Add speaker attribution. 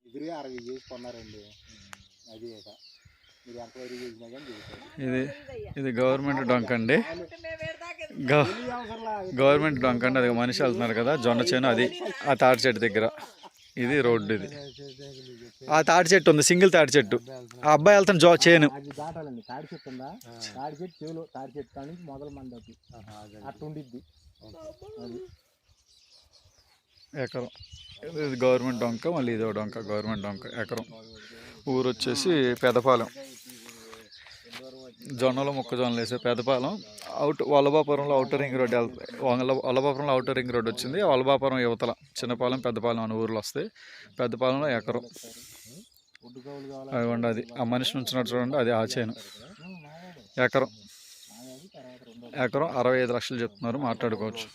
Speaker 1: ఎదురుగా 60 చేసి కొన్నారండి. అది మీరు ఎంత వరకు చేసినా కానీ
Speaker 2: ఇది ఇది గవర్నమెంట్ డొంక అండి. గవర్నమెంట్ డొంక అండి. అది మనిషి వెళ్తున్నారు కదా జొన్న చేను. అది ఆ తాటి చెట్టు దగ్గర. ఇది రోడ్డు. ఇది ఆ తాటి చెట్టు ఉంది, సింగిల్ తాటి చెట్టు. ఆ అబ్బాయి వెళ్తాను చేను
Speaker 1: దాటాలండి. తాడి చెట్టు ఉందా, తాడి చెట్టు చెవులు, తాడి చెట్టు కానీ మొదలు మంది అట్లా ఉండిద్ది.
Speaker 2: ఎకరం ఇది గవర్నమెంట్ డొంక. మళ్ళీ ఇదో డొంక గవర్నమెంట్ డొంక ఎకరం. ఊరు వచ్చేసి పెదపాలెం. జొన్నలు మొక్కజొన్నలు వేసే పెదపాలెం. వల్లభాపురంలో ఔటర్ రింగ్ రోడ్ వల్లభాపురంలో ఔటర్ రింగ్ రోడ్ వచ్చింది. వల్లభాపురం యువతల చిన్నపాలెం పెద్దపాలెం అనే ఊర్లు వస్తాయి. పెద్దపాలెంలో ఎకరం. అదిగోండి అది ఆ మనిషి నుంచున్నట్టు చూడండి. అది ఆ చేను. ఎకరం 65 లక్షలు చెప్తున్నారు. మాట్లాడుకోవచ్చు.